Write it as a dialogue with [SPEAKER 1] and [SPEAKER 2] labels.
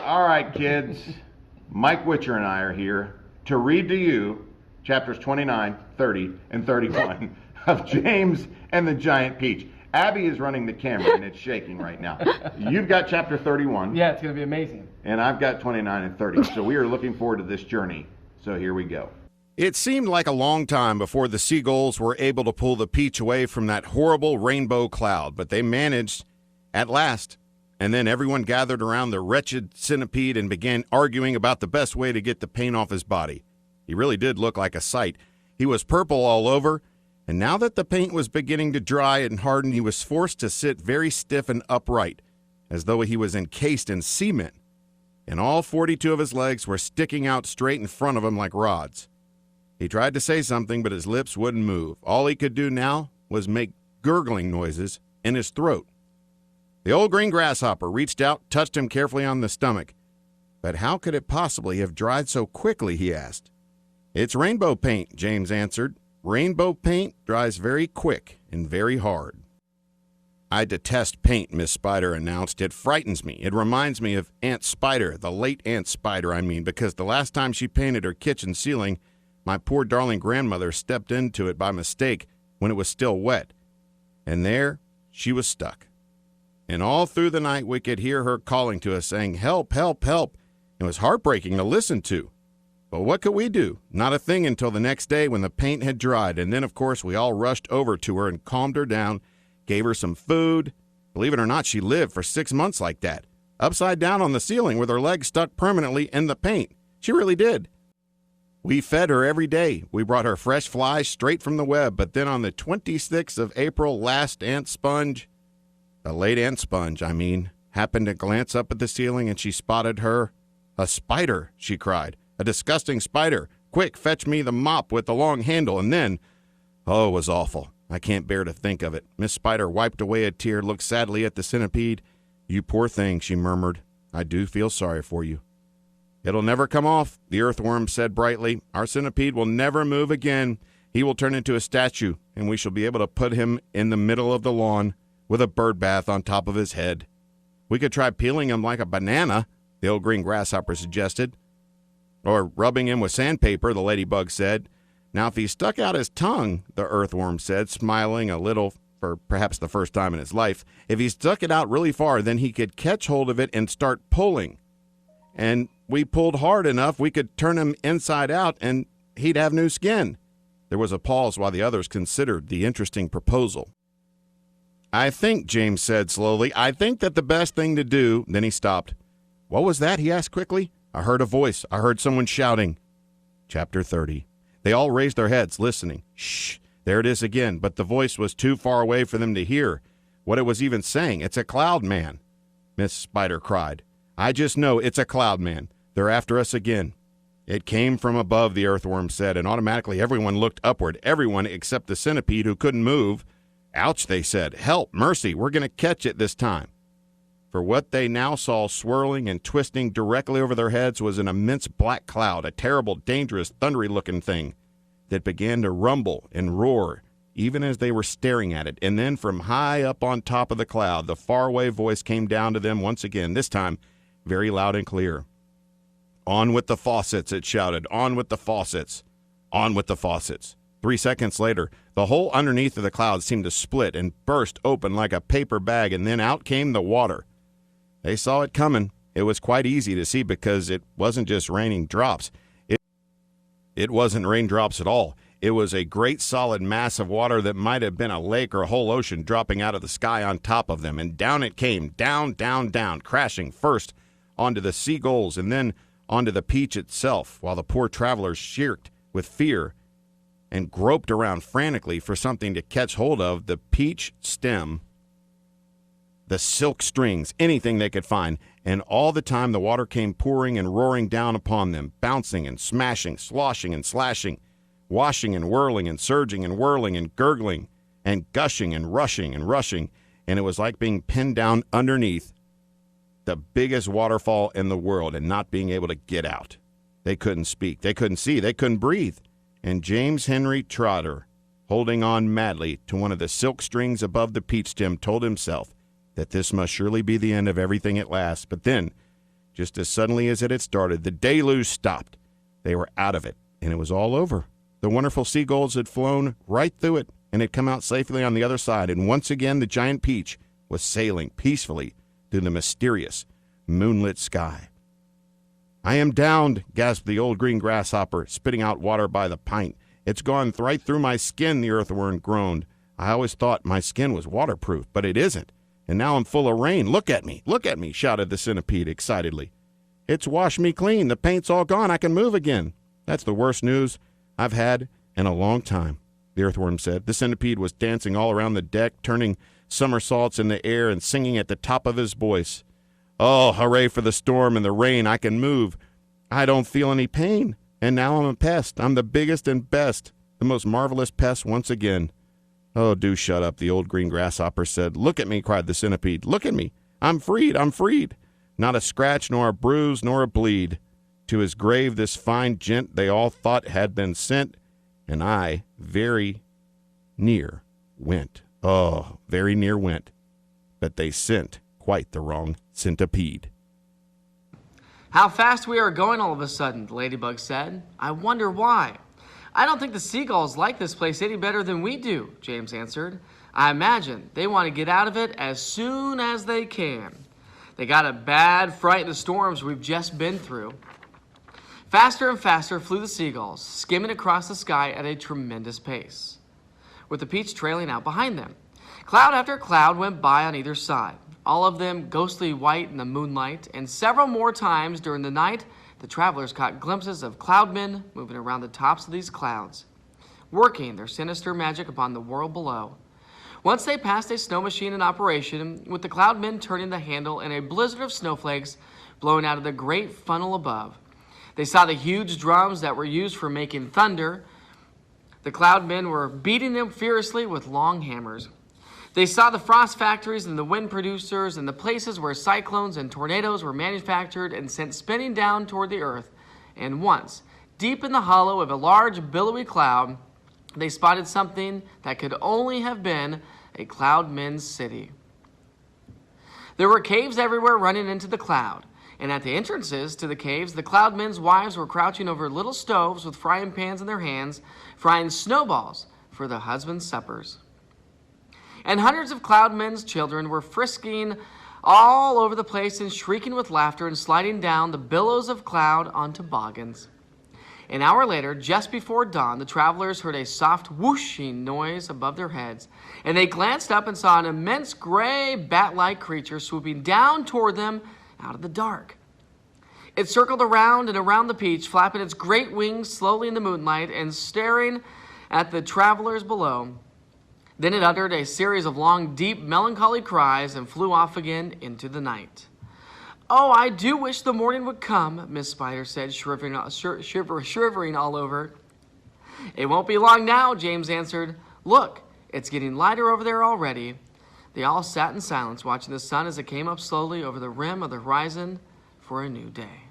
[SPEAKER 1] All right, kids. Mike Witcher and I are here to read to you chapters 29, 30, and 31 of James and the Giant Peach. Abby is running the camera and it's shaking right now. You've got chapter 31.
[SPEAKER 2] Yeah, it's going to be amazing.
[SPEAKER 1] And I've got 29 and 30. So we are looking forward to this journey. So here we go.
[SPEAKER 3] It seemed like a long time before the seagulls were able to pull the Peach away from that horrible rainbow cloud, but they managed at last. And then everyone gathered around the wretched centipede and began arguing about the best way to get the paint off his body. He really did look like a sight. He was purple all over, and now that the paint was beginning to dry and harden, he was forced to sit very stiff and upright, as though he was encased in cement. And all 42 of his legs were sticking out straight in front of him like rods. He tried to say something, but his lips wouldn't move. All he could do now was make gurgling noises in his throat. The old green grasshopper reached out, touched him carefully on the stomach. But how could it possibly have dried so quickly, he asked. It's rainbow paint, James answered. Rainbow paint dries very quick and very hard. I detest paint, Miss Spider announced. It frightens me. It reminds me of Aunt Spider, the late Aunt Spider, because the last time she painted her kitchen ceiling, my poor darling grandmother stepped into it by mistake when it was still wet. And there she was stuck. And all through the night we could hear her calling to us, saying, "Help, help, help." It was heartbreaking to listen to. But what could we do? Not a thing until the next day when the paint had dried. And then, of course, we all rushed over to her and calmed her down, gave her some food. Believe it or not, she lived for 6 months like that, upside down on the ceiling with her legs stuck permanently in the paint. She really did. We fed her every day. We brought her fresh flies straight from the web. But then on the 26th of April, last Aunt Sponge, the late Aunt Sponge, happened to glance up at the ceiling, and she spotted her. "A spider," she cried. "A disgusting spider. Quick, fetch me the mop with the long handle." And then, oh, it was awful. I can't bear to think of it. Miss Spider wiped away a tear, looked sadly at the centipede. "You poor thing," she murmured. "I do feel sorry for you." "It'll never come off," the earthworm said brightly. "Our centipede will never move again. He will turn into a statue, and we shall be able to put him in the middle of the lawn with a bird bath on top of his head. We could try peeling him like a banana," the old green grasshopper suggested. "Or rubbing him with sandpaper," the ladybug said. "Now, if he stuck out his tongue," the earthworm said, smiling a little for perhaps the first time in his life, "if he stuck it out really far, then he could catch hold of it and start pulling. And we pulled hard enough, we could turn him inside out and he'd have new skin." There was a pause while the others considered the interesting proposal. "I think," James said slowly, "I think that the best thing to do—" Then he stopped. "What was that?" he asked quickly. "I heard a voice. I heard someone shouting." Chapter 30. They all raised their heads, listening. Shh, there it is again, but the voice was too far away for them to hear what it was even saying. "It's a cloud man," Miss Spider cried. "I just know it's a cloud man. They're after us again." "It came from above," the earthworm said, and automatically everyone looked upward, everyone except the centipede who couldn't move. "Ouch," they said. "Help, mercy, we're going to catch it this time." For what they now saw swirling and twisting directly over their heads was an immense black cloud, a terrible, dangerous, thundery-looking thing that began to rumble and roar even as they were staring at it. And then from high up on top of the cloud, the faraway voice came down to them once again, this time very loud and clear. "On with the faucets," it shouted. "On with the faucets. On with the faucets." 3 seconds later, the hole underneath of the cloud seemed to split and burst open like a paper bag, and then out came the water. They saw it coming. It was quite easy to see because it wasn't just raining drops. It wasn't raindrops at all. It was a great solid mass of water that might have been a lake or a whole ocean dropping out of the sky on top of them, and down it came, down, down, down, crashing first onto the seagulls and then onto the Peach itself, while the poor travelers shrieked with fear and groped around frantically for something to catch hold of. The peach stem, the silk strings, anything they could find, and all the time the water came pouring and roaring down upon them, bouncing and smashing, sloshing and slashing, washing and whirling and surging and whirling and gurgling and gushing and rushing, and it was like being pinned down underneath the biggest waterfall in the world and not being able to get out. They couldn't speak, they couldn't see, they couldn't breathe. And James Henry Trotter, holding on madly to one of the silk strings above the peach stem, told himself that this must surely be the end of everything at last. But then, Just as suddenly as it had started, the deluge stopped. They were out of it, and it was all over. The wonderful seagulls had flown right through it and had come out safely on the other side, and once again the giant peach was sailing peacefully through the mysterious, moonlit sky. "I am downed," gasped the old green grasshopper, spitting out water by the pint. "It's gone right through my skin," the earthworm groaned. "I always thought my skin was waterproof, but it isn't. And now I'm full of rain. Look at me, shouted the centipede excitedly. "It's washed me clean. The paint's all gone. I can move again." "That's the worst news I've had in a long time," the earthworm said. The centipede was dancing all around the deck, turning somersaults in the air and singing at the top of his voice. "Oh, hooray for the storm and the rain. I can move. I don't feel any pain. And now I'm a pest. I'm the biggest and best, the most marvelous pest once again." "Oh, do shut up," the old green grasshopper said. "Look at me," cried the centipede. "Look at me. I'm freed. I'm freed. Not a scratch, nor a bruise, nor a bleed. To his grave this fine gent they all thought had been sent, and I very near went. Oh, very near went. But they sent quite the wrong centipede."
[SPEAKER 2] "How fast we are going all of a sudden," the ladybug said. "I wonder why." "I don't think the seagulls like this place any better than we do," James answered. "I imagine they want to get out of it as soon as they can. They got a bad fright in the storms we've just been through." Faster and faster flew the seagulls, skimming across the sky at a tremendous pace, with the peach trailing out behind them. Cloud after cloud went by on either side, all of them ghostly white in the moonlight, and several more times during the night, the travelers caught glimpses of cloudmen moving around the tops of these clouds, working their sinister magic upon the world below. Once they passed a snow machine in operation, with the cloudmen turning the handle and a blizzard of snowflakes blowing out of the great funnel above. They saw the huge drums that were used for making thunder. The cloudmen were beating them furiously with long hammers. They saw the frost factories and the wind producers and the places where cyclones and tornadoes were manufactured and sent spinning down toward the earth. And once, deep in the hollow of a large billowy cloud, they spotted something that could only have been a cloudmen's city. There were caves everywhere running into the cloud, and at the entrances to the caves, the cloudmen's wives were crouching over little stoves with frying pans in their hands, frying snowballs for their husbands' suppers. And hundreds of cloudmen's children were frisking all over the place and shrieking with laughter and sliding down the billows of cloud on toboggans. An hour later, just before dawn, the travelers heard a soft whooshing noise above their heads, and they glanced up and saw an immense gray bat-like creature swooping down toward them out of the dark. It circled around and around the peach, flapping its great wings slowly in the moonlight and staring at the travelers below. Then it uttered a series of long, deep, melancholy cries and flew off again into the night. "Oh, I do wish the morning would come," Miss Spider said, shivering all over. "It won't be long now," James answered. "Look, it's getting lighter over there already." They all sat in silence, watching the sun as it came up slowly over the rim of the horizon for a new day.